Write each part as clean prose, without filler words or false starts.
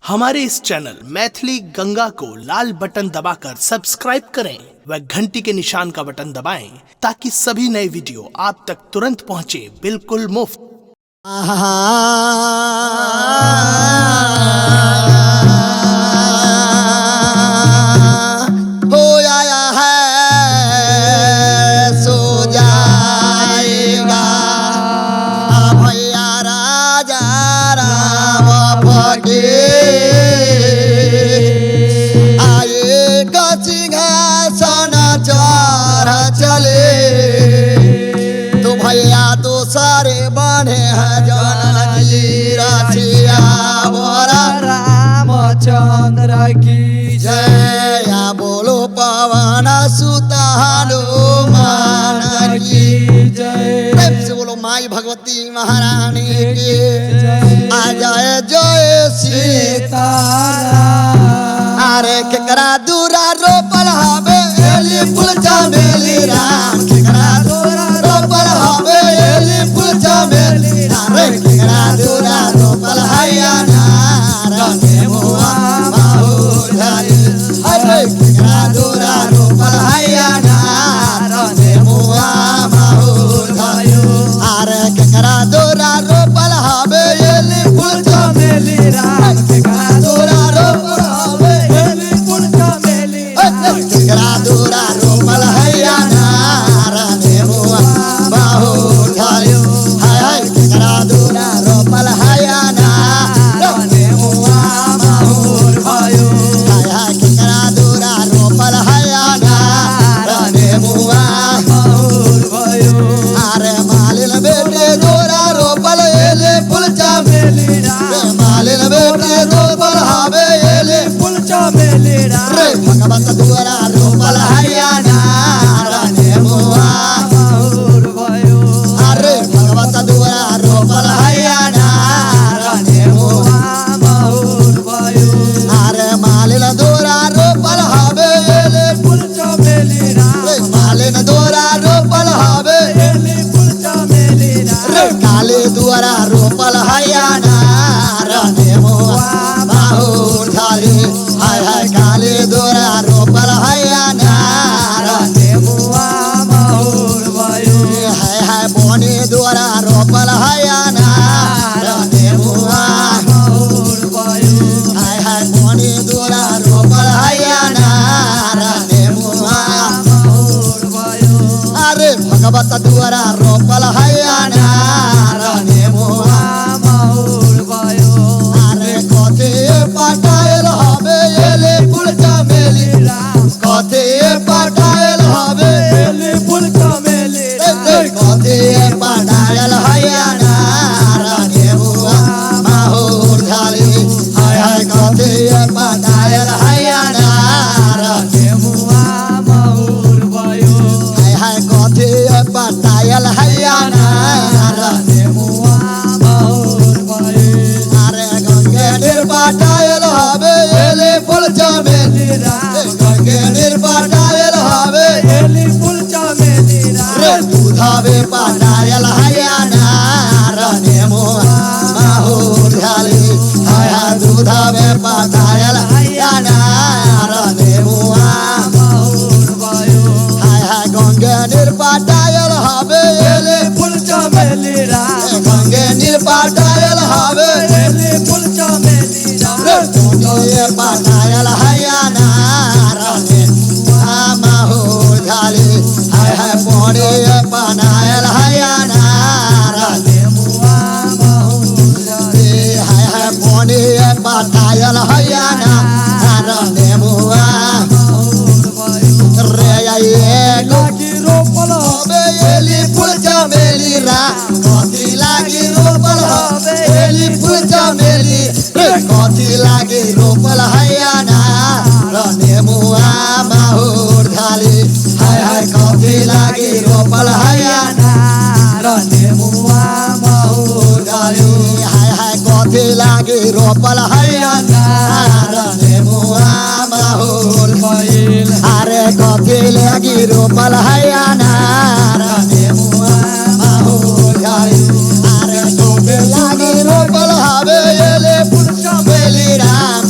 हमारे इस चैनल मैथिली गंगा को लाल बटन दबाकर सब्सक्राइब करें व घंटी के निशान का बटन दबाएं ताकि सभी नए वीडियो आप तक तुरंत पहुंचे बिल्कुल मुफ्त। हो आया है सो जाएगा भैया राजा राम फकीर आएगा सिंहासन चढ़ चले तो भैया तो सारे बने हैं जनजी रसिया बोरा रामचंद्र की जय या बोलो पवन सुत हनुमान की जय। प्रेम से बोलो माई भगवती महारानी की आ जय जय सीताराम। अरे केकरा दूरा रोपल हवे एली फूल चमेली राम केकरा दूरा रोपल हवे एली फूल चमेली राम रे केकरा दूरा रोपल हैया नारायण मोआ अरे केकरा दूरा रोपल हैया नारायण मोआ माहुर भयो अरे केकरा दूरा रोपल हवे एली फूल चमेली राम केकरा दूरा रोपल हवे एली फूल चमेली केकरा दूरा रोपल हैया नारायण मोआ माहुर भयो हाय हाय केकरा दूरा रोपल हैया नारायण मोआ माहुर भयो हाय हाय केकरा दूरा रोपल हैया नारायण मोआ माहुर भयो अरे मालिन बेटे दूरा रोपल एले फूल चमेली रे मालिन बेटे रोपल हवे एले फूल चमेली रे भगवत दूरा रोपल हैया नारायण मोआ माहुर भयो अरे भगवत दूरा रोपल हैया नारायण मोआ माहुर भयो अरे मालिन दूरा रोपल हवे एले फूल चमेली रे मालिन दूरा रोपल हवे एली फूल चमेली रे काले दूरा रोपल हैया नारायण मोआ माहुर झाली हाय हाय काले दूरा रोपल हैया नारायण मोआ माहुर भयो हाय हाय बोने दूरा रोपल हैया नारायण मोआ माहुर भयो हाय हाय बोने दूरा रोपल हैया नारायण मोआ माहुर भयो अरे भगवत दूरा रोपल हैया नारायण मोआ माहुर भयो अरे कथे पटायल हवे एले फूल चमेली कथे पटायल हवे एली फूल चमेली कथे पटायल हैया नारायण मोआ माहुर झाली हाय हाय कथे पटायल हैया नारायण मोआ माहुर भयो हाय हाय कथे पटायल हैया नारायण मोआ माहुर भयो अरे गंगे निर्पाटायल हवे एले फूल चमेली गंगे निर्पाटायल हवे एली फूल चमेली रे दूधावे पाटायल हैया नारायण मोआ माहुर झाली हाय हाय दूधावे पाटायल हैया नारायण मोआ माहुर भयो हाय हाय गंगे निर्पाटायल हवे एले फूल चमेली गंगे निर्पाटायल हवे एली फूल चमेली गंगे पाटायल हैया नारायण माहुर झाली हाय हाय पोड़े पनायल हैया नारायण मोआ माहुर हाय हाय पोड़े पटायल हैया नारायण मोआ माहुर भयो रे ये लागी रोपल हवे एली फूल चमेली रा कथी लागी रोपल हवे एली फूल चमेली रे कथी लागी रोपल हैया नारायण मोआ माहुर झाली हाय हाय कथी लागी रोपल हैया नारायण मोआ माहुर झाली हाय हाय कथी लागी रोपल हैया नारायण मोआ माहुर भइल अरे कथी लागी रोपल हैया नारायण मोआ माहुर झाली अरे कथी लागी रोपल हवे एले फूल चमेली राम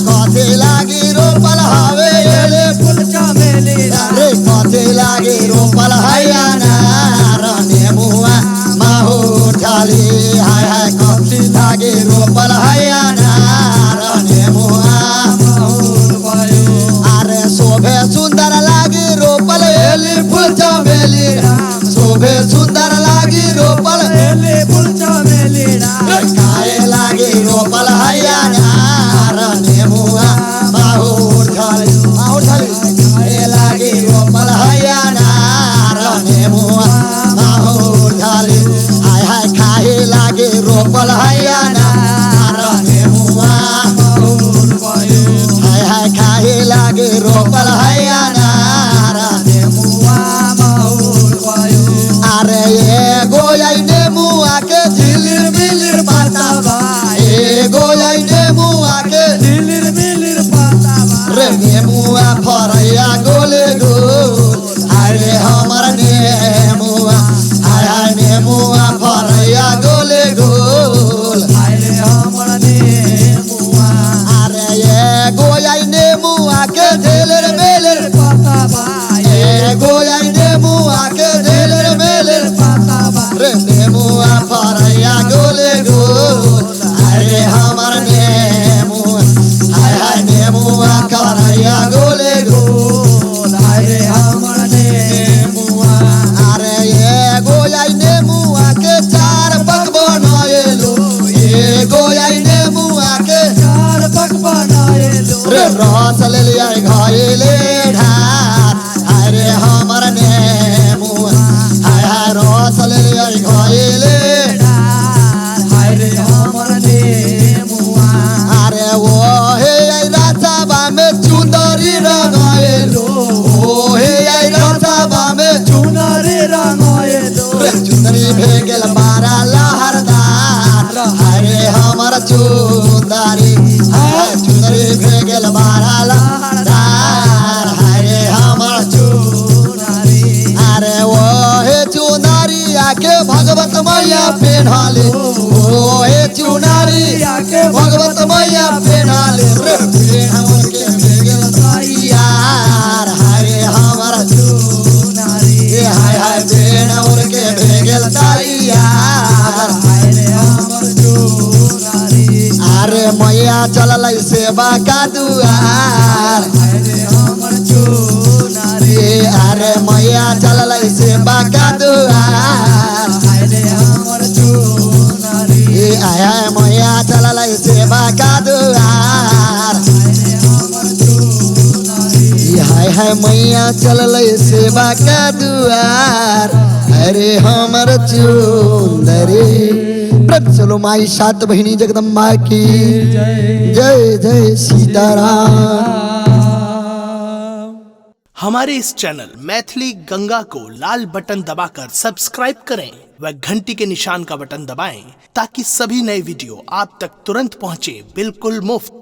रस ले लिया घायले ढार अरे हमर नेमुआ हाय हाय रस ले लिया घायले हाय रे हमर नेमुआ अरे वो हे राजाबा में चुंदरी रंगाएलो ओ हे राजाबा में चुनरी रंगाएलो चुंदरी भेगल बारा लहरदार अरे हमर चुंदरी हाय चुंदरी भेगल बारा लहरदार अरे हमर चुनरी अरे वो हे चुनरी आके भगवत मैया पेढ़ाले ओ हे चुनरी आके भगवत मैया पेढ़ाले रे पेढ़ावर के भेगल तैयार हरे हमर चुनरी हाय हाय पेढ़ावर के भेगल तैयार हाय रे हमर चुनरी अरे मैया चलल सेवा का दुआर हाय रे हमर चुनरी अरे मैया चलल सेवा का दुआर हाय रे हमर चुनरी आया मैया चलल सेवा का दुआर हाय रे हमर चुनरी हाय हाय मैया चलल सेवा का दुआर अरे हमर चुंदरी प्रभ चलो माई सात बहिनी जगदम्बा की जय जय सीताराम। हमारे इस चैनल मैथिली गंगा को लाल बटन दबाकर सब्सक्राइब करें व घंटी के निशान का बटन दबाएं ताकि सभी नए वीडियो आप तक तुरंत पहुंचे बिल्कुल मुफ्त।